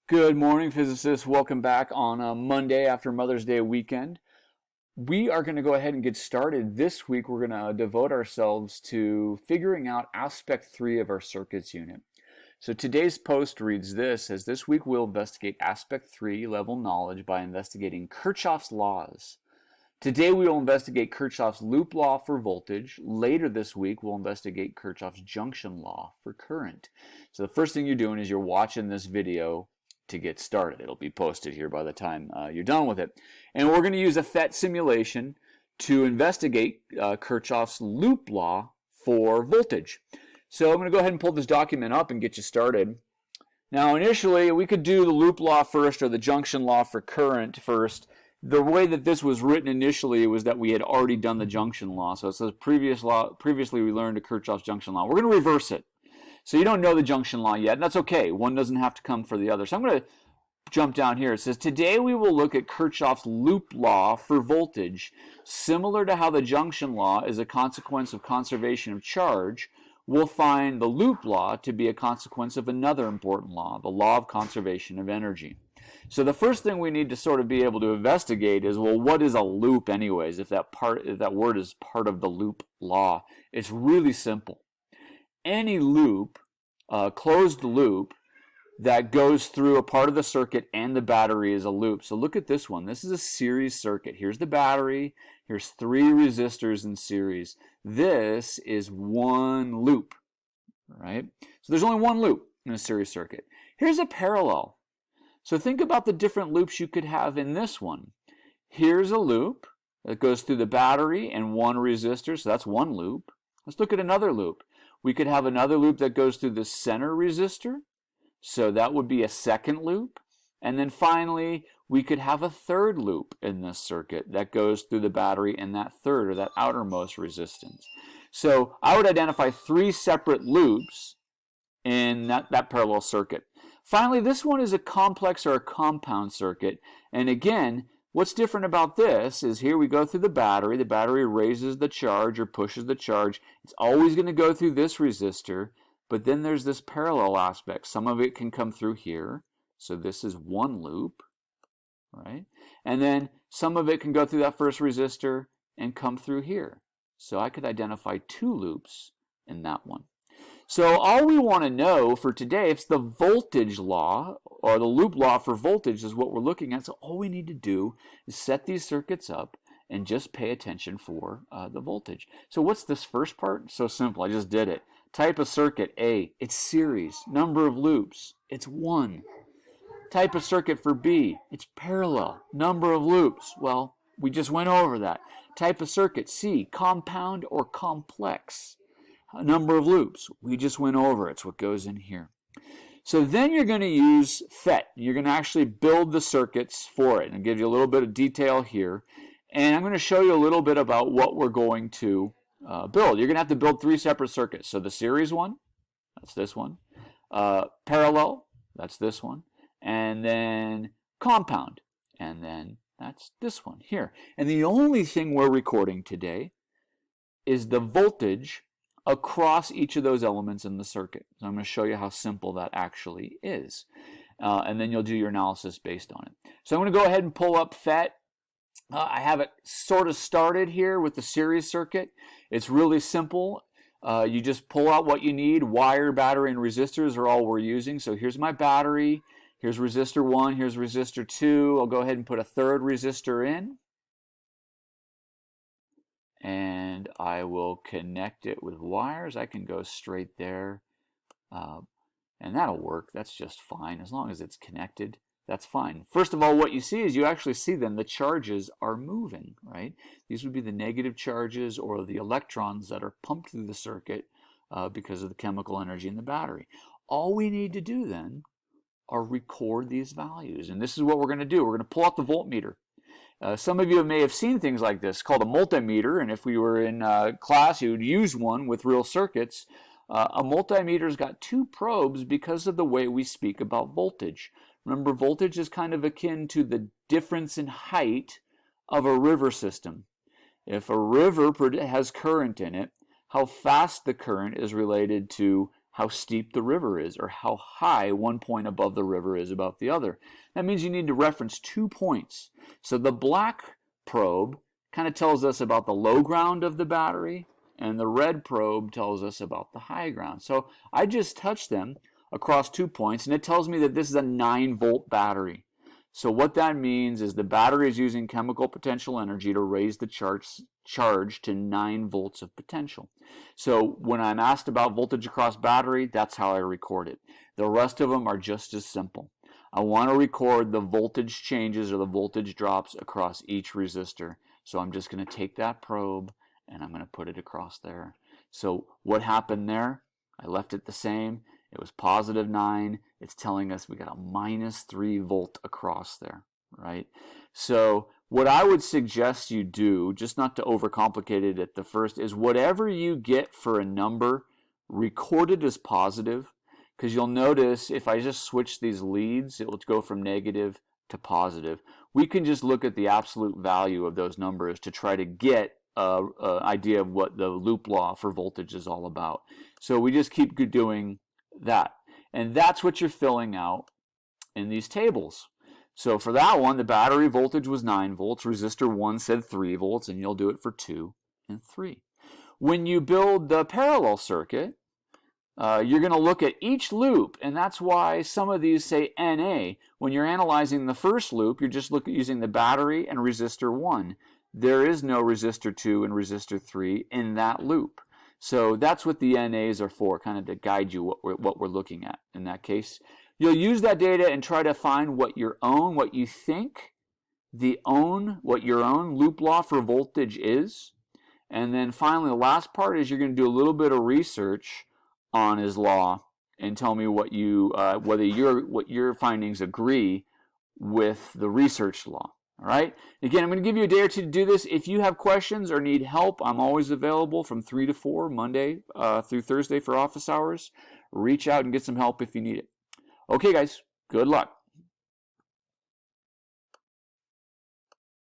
Good morning, physicists. Welcome back on a Monday after Mother's Day weekend. We are going to go ahead and get started. This week, we're going to devote ourselves to figuring out aspect 3 of our circuits unit. So today's post reads this, as this week we'll investigate aspect 3 level knowledge by investigating Kirchhoff's laws. Today we will investigate Kirchhoff's loop law for voltage. Later this week we'll investigate Kirchhoff's junction law for current. So the first thing you're doing is you're watching this video to get started. It'll be posted here by the time you're done with it. And we're going to use a PhET simulation to investigate Kirchhoff's loop law for voltage. So I'm going to go ahead and pull this document up and get you started. Now initially we could do the loop law first or the junction law for current first. The way that this was written initially was that we had already done the junction law. So it says previously we learned a Kirchhoff's junction law. We're going to reverse it. So you don't know the junction law yet, and that's okay. One doesn't have to come for the other. So I'm going to jump down here. It says, today we will look at Kirchhoff's loop law for voltage. Similar to how the junction law is a consequence of conservation of charge, we'll find the loop law to be a consequence of another important law, the law of conservation of energy. So the first thing we need to sort of be able to investigate is, well, what is a loop anyways, if that word is part of the loop law? It's really simple. Any loop, closed loop, that goes through a part of the circuit and the battery is a loop. So look at this one. This is a series circuit. Here's the battery. Here's 3 resistors in series. This is one loop, right? So there's only one loop in a series circuit. Here's a parallel. So think about the different loops you could have in this one. Here's a loop that goes through the battery and one resistor, so that's one loop. Let's look at another loop. We could have another loop that goes through the center resistor, so that would be a second loop. And then finally, we could have a third loop in this circuit that goes through the battery and that third or that outermost resistance. So I would identify 3 separate loops in that parallel circuit. Finally, this one is a complex or a compound circuit. And again, what's different about this is here we go through the battery. The battery raises the charge or pushes the charge. It's always going to go through this resistor, but then there's this parallel aspect. Some of it can come through here. So this is one loop, right? And then some of it can go through that first resistor and come through here. So I could identify 2 loops in that one. So all we want to know for today, it's the voltage law, or the loop law for voltage is what we're looking at. So all we need to do is set these circuits up and just pay attention for the voltage. So what's this first part? So simple, I just did it. Type of circuit, A, it's series. Number of loops, it's 1. Type of circuit for B, it's parallel. Number of loops, well, we just went over that. Type of circuit, C, compound or complex. Number of loops, we just went over. It's what goes in here. So then you're going to use PhET. You're going to actually build the circuits for it. And give you a little bit of detail here. And I'm going to show you a little bit about what we're going to build. You're going to have to build 3 separate circuits. So the series one, that's this one. Parallel, that's this one. And then compound, and then that's this one here. And the only thing we're recording today is the voltage across each of those elements in the circuit. So I'm going to show you how simple that actually is. And then you'll do your analysis based on it. So I'm going to go ahead and pull up PhET. I have it sort of started here with the series circuit. It's really simple. You just pull out what you need. Wire, battery, and resistors are all we're using. So here's my battery. Here's resistor 1. Here's resistor 2. I'll go ahead and put a third resistor in. And I will connect it with wires. I can go straight there, and that'll work. That's just fine. As long as it's connected, that's fine. First of all, what you see is you actually see then the charges are moving, right? These would be the negative charges or the electrons that are pumped through the circuit because of the chemical energy in the battery. All we need to do then are record these values, and this is what we're going to do. We're going to pull out the voltmeter. Some of you may have seen things like this called a multimeter, and if we were in class, you would use one with real circuits. A multimeter's got 2 probes because of the way we speak about voltage. Remember, voltage is kind of akin to the difference in height of a river system. If a river has current in it, how fast the current is related to how steep the river is or how high one point above the river is above the other. That means you need to reference 2 points. So the black probe kind of tells us about the low ground of the battery, and the red probe tells us about the high ground. So I just touched them across 2 points, and it tells me that this is a 9-volt battery. So what that means is the battery is using chemical potential energy to raise the charge to 9 volts of potential. So when I'm asked about voltage across battery, that's how I record it. The rest of them are just as simple. I want to record the voltage changes or the voltage drops across each resistor. So I'm just going to take that probe and I'm going to put it across there. So what happened there? I left it the same. It was positive 9. It's telling us we got a minus 3 volt across there, right? So what I would suggest you do, just not to overcomplicate it at the first, is whatever you get for a number, record it as positive, because you'll notice if I just switch these leads, it will go from negative to positive. We can just look at the absolute value of those numbers to try to get an idea of what the loop law for voltage is all about. So we just keep doing that. And that's what you're filling out in these tables. So for that one, the battery voltage was 9 volts, resistor 1 said 3 volts, and you'll do it for 2 and 3. When you build the parallel circuit, you're going to look at each loop, and that's why some of these say NA. When you're analyzing the first loop, you're just using the battery and resistor 1. There is no resistor 2 and resistor 3 in that loop. So that's what the NAs are for, kind of to guide you what we're looking at in that case. You'll use that data and try to find what your own loop law for voltage is. And then finally, the last part is you're going to do a little bit of research on his law and tell me what whether your findings agree with the research law. All right. Again, I'm going to give you a day or two to do this. If you have questions or need help, I'm always available from 3 to 4, Monday through Thursday for office hours. Reach out and get some help if you need it. Okay, guys. Good luck.